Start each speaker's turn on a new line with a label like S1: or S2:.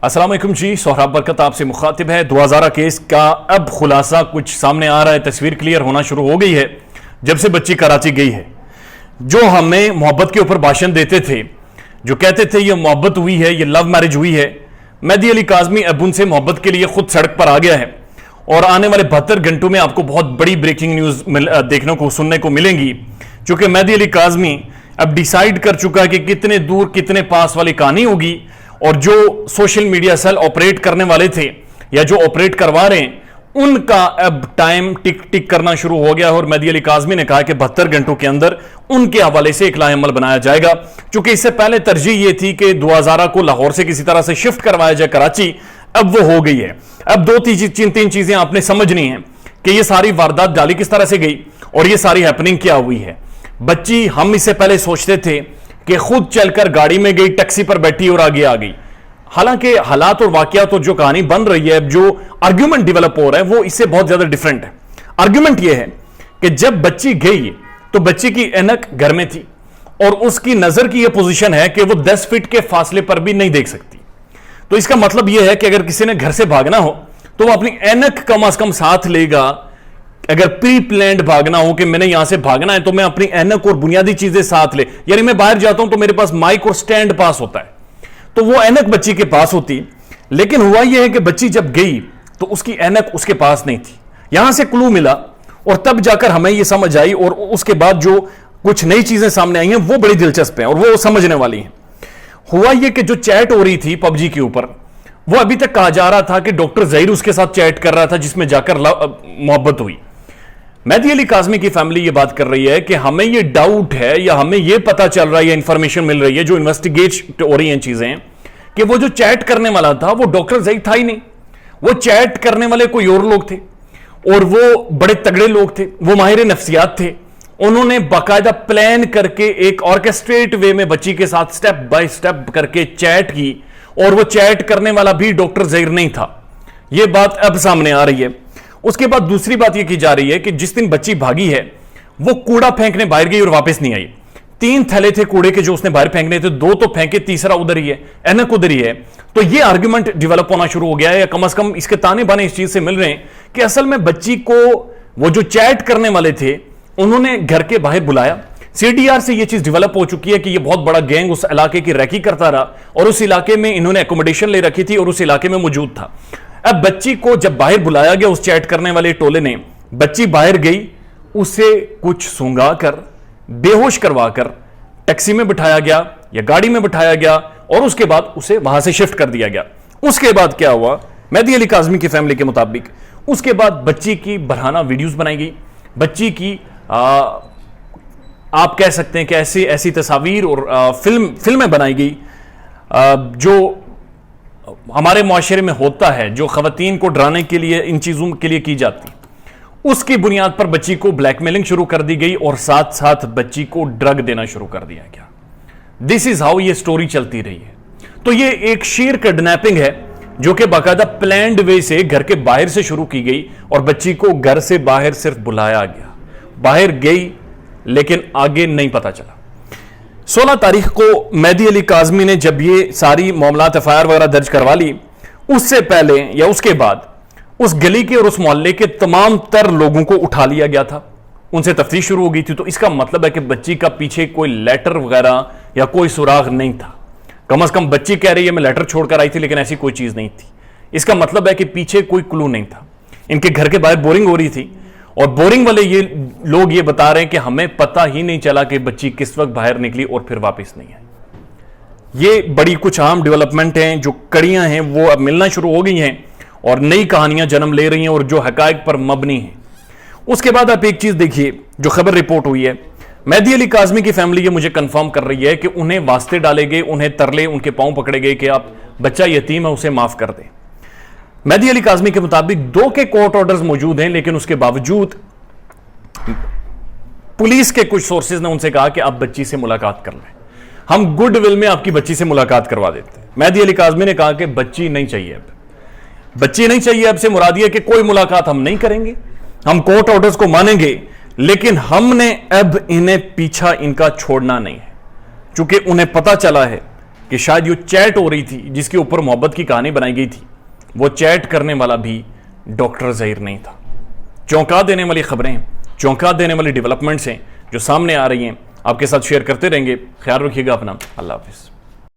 S1: السلام علیکم جی، سہراب برکت آپ سے مخاطب ہے۔ 2000 کیس کا اب خلاصہ کچھ سامنے آ رہا ہے، تصویر کلیئر ہونا شروع ہو گئی ہے جب سے بچی کراچی گئی ہے۔ جو ہمیں محبت کے اوپر بھاشن دیتے تھے، جو کہتے تھے یہ محبت ہوئی ہے، یہ لو میرج ہوئی ہے، مہدی علی کاظمی اب ان سے محبت کے لیے خود سڑک پر آ گیا ہے اور آنے والے 72 گھنٹوں میں آپ کو بہت بڑی بریکنگ نیوز دیکھنے کو سننے کو ملیں گی، چونکہ مہدی علی کاظمی اب ڈیسائیڈ کر چکا ہے کہ کتنے دور کتنے پاس والی کہانی ہوگی، اور جو سوشل میڈیا سیل آپریٹ کرنے والے تھے یا جو آپریٹ کروا رہے ہیں ان کا اب ٹائم ٹک ٹک کرنا شروع ہو گیا ہے۔ اور مہدی علی کاظمی نے کہا کہ 72 گھنٹوں کے اندر ان کے حوالے سے ایک لائحہ عمل بنایا جائے گا، چونکہ اس سے پہلے ترجیح یہ تھی کہ 2000 کو لاہور سے کسی طرح سے شفٹ کروایا جائے کراچی، اب وہ ہو گئی ہے۔ اب تین چیزیں آپ نے سمجھنی ہیں کہ یہ ساری واردات ڈالی کس طرح سے گئی اور یہ ساری ہیپننگ کیا ہوئی ہے۔ بچی ہم اس سے پہلے سوچتے تھے کہ خود چل کر گاڑی میں گئی، ٹیکسی پر بیٹھی اور آگے آ گئی، حالانکہ حالات اور واقعات اور جو کہانی بن رہی ہے، جو آرگیومنٹ ڈیولپ ہو رہا ہے، وہ اس سے بہت زیادہ ڈیفرنٹ ہے۔ آرگیومنٹ یہ ہے کہ جب بچی گئی تو بچی کی اینک گھر میں تھی اور اس کی نظر کی یہ پوزیشن ہے کہ وہ 10 فٹ کے فاصلے پر بھی نہیں دیکھ سکتی، تو اس کا مطلب یہ ہے کہ اگر کسی نے گھر سے بھاگنا ہو تو وہ اپنی اینک کم از کم ساتھ لے گا۔ اگر پری پلانڈ بھاگنا ہو کہ میں نے یہاں سے بھاگنا ہے تو میں اپنی اینک اور بنیادی چیزیں ساتھ لے، یعنی میں باہر جاتا ہوں تو میرے پاس مائک اور سٹینڈ پاس ہوتا ہے، تو وہ اینک بچی کے پاس ہوتی۔ لیکن ہوا یہ ہے کہ بچی جب گئی تو اس کی اینک اس کے پاس نہیں تھی، یہاں سے کلو ملا اور تب جا کر ہمیں یہ سمجھ آئی، اور اس کے بعد جو کچھ نئی چیزیں سامنے آئی ہیں وہ بڑی دلچسپ ہیں اور وہ سمجھنے والی ہیں۔ ہوا یہ کہ جو چیٹ ہو رہی تھی پب جی کے اوپر، وہ ابھی تک کہا جا رہا تھا کہ ڈاکٹر ظہیر اس کے ساتھ چیٹ کر رہا تھا، جس میں جا کر محبت ہوئی۔ مہدی علی کاظمی کی فیملی یہ بات کر رہی ہے کہ ہمیں یہ ڈاؤٹ ہے یا ہمیں یہ پتا چل رہا ہے یا انفارمیشن مل رہی ہے، جو انویسٹیگیٹ ہو رہی ہیں چیزیں، کہ وہ جو چیٹ کرنے والا تھا وہ ڈاکٹر ظہیر تھا ہی نہیں، وہ چیٹ کرنے والے کوئی اور لوگ تھے اور وہ بڑے تگڑے لوگ تھے، وہ ماہر نفسیات تھے۔ انہوں نے باقاعدہ پلان کر کے ایک آرکیسٹریٹ وے میں بچی کے ساتھ سٹیپ بائی سٹیپ کر کے چیٹ کی، اور وہ چیٹ کرنے والا بھی ڈاکٹر ظہیر نہیں تھا۔ یہ بات اب سامنے آ رہی ہے۔ اس کے بعد دوسری بات یہ کی جا رہی ہے کہ جس دن بچی بھاگی ہے وہ کوڑا پھینکنے باہر گئی اور واپس نہیں آئی۔ 3 تھیلے تھے کوڑے کے جو اس نے باہر پھینکنے تھے، 2 تو پھینکے، تیسرا ادھر ہی ہے، اینک ادھر ہی ہے۔ تو یہ آرگیومنٹ ڈیولپ ہونا شروع ہو گیا ہے، یا کم از کم اس کے تانے بانے اس چیز سے مل رہے ہیں کہ اصل میں بچی کو وہ جو چیٹ کرنے والے تھے انہوں نے گھر کے باہر بلایا۔ سی ڈی آر سے یہ چیز ڈیولپ ہو چکی ہے کہ یہ بہت بڑا گینگ اس علاقے کی ریکی کرتا رہا اور اس علاقے میں انہوں نے اکوموڈیشن لے رکھی تھی اور اس علاقے میں موجود تھا۔ اب بچی کو جب باہر بلایا گیا اس چیٹ کرنے والے ٹولے نے، بچی باہر گئی، اسے کچھ سونگا کر بے ہوش کروا کر ٹیکسی میں بٹھایا گیا یا گاڑی میں بٹھایا گیا اور اس کے بعد اسے وہاں سے شفٹ کر دیا گیا۔ اس کے بعد کیا ہوا؟ مہدی علی کاظمی کی فیملی کے مطابق اس کے بعد بچی کی برہنہ ویڈیوز بنائی گئی، بچی کی آپ کہہ سکتے ہیں کہ ایسی تصاویر اور فلمیں بنائی گئی جو ہمارے معاشرے میں ہوتا ہے، جو خواتین کو ڈرانے کے لیے ان چیزوں کے لیے کی جاتی۔ اس کی بنیاد پر بچی کو بلیک میلنگ شروع کر دی گئی اور ساتھ ساتھ بچی کو ڈرگ دینا شروع کر دیا گیا۔ دس از ہاؤ یہ سٹوری چلتی رہی ہے۔ تو یہ ایک شیر کڈنیپنگ ہے جو کہ باقاعدہ پلانڈ وے سے گھر کے باہر سے شروع کی گئی اور بچی کو گھر سے باہر صرف بلایا گیا، باہر گئی لیکن آگے نہیں پتا چلا۔ 16 تاریخ کو مہدی علی کاظمی نے جب یہ ساری معاملات ایف آئی آر وغیرہ درج کروا لی، اس سے پہلے یا اس کے بعد اس گلی کے اور اس محلے کے تمام تر لوگوں کو اٹھا لیا گیا تھا، ان سے تفتیش شروع ہو گئی تھی۔ تو اس کا مطلب ہے کہ بچی کا پیچھے کوئی لیٹر وغیرہ یا کوئی سراغ نہیں تھا۔ کم از کم بچی کہہ رہی ہے میں لیٹر چھوڑ کر آئی تھی لیکن ایسی کوئی چیز نہیں تھی۔ اس کا مطلب ہے کہ پیچھے کوئی کلو نہیں تھا۔ ان کے گھر کے باہر بورنگ ہو رہی تھی اور بورنگ والے یہ لوگ یہ بتا رہے ہیں کہ ہمیں پتہ ہی نہیں چلا کہ بچی کس وقت باہر نکلی اور پھر واپس نہیں آئی۔ یہ بڑی کچھ عام ڈیولپمنٹ ہیں، جو کڑیاں ہیں وہ اب ملنا شروع ہو گئی ہیں اور نئی کہانیاں جنم لے رہی ہیں اور جو حقائق پر مبنی ہیں۔ اس کے بعد آپ ایک چیز دیکھیے جو خبر رپورٹ ہوئی ہے، مہدی علی کاظمی کی فیملی یہ مجھے کنفرم کر رہی ہے کہ انہیں واسطے ڈالے گئے، انہیں ترلے ان کے پاؤں پکڑے گئے کہ آپ بچہ یتیم ہے اسے معاف کر دیں۔ مہدی علی کاظمی کے مطابق 2 کے کورٹ آرڈرز موجود ہیں، لیکن اس کے باوجود پولیس کے کچھ سورسز نے ان سے کہا کہ آپ بچی سے ملاقات کر لیں، ہم گڈ ول میں آپ کی بچی سے ملاقات کروا دیتے ہیں۔ مہدی علی کاظمی نے کہا کہ بچی نہیں چاہیے، اب بچی نہیں چاہیے، اب سے مراد یہ کہ کوئی ملاقات ہم نہیں کریں گے، ہم کورٹ آرڈرز کو مانیں گے لیکن ہم نے اب انہیں پیچھا ان کا چھوڑنا نہیں ہے، چونکہ انہیں پتا چلا ہے کہ شاید یہ چیٹ ہو رہی تھی جس کے اوپر محبت کی کہانی بنائی گئی تھی، وہ چیٹ کرنے والا بھی ڈاکٹر ظہیر نہیں تھا۔ چونکا دینے والی خبریں، چونکا دینے والی ڈیولپمنٹس ہیں جو سامنے آ رہی ہیں، آپ کے ساتھ شیئر کرتے رہیں گے۔ خیال رکھیے گا اپنا، اللہ حافظ۔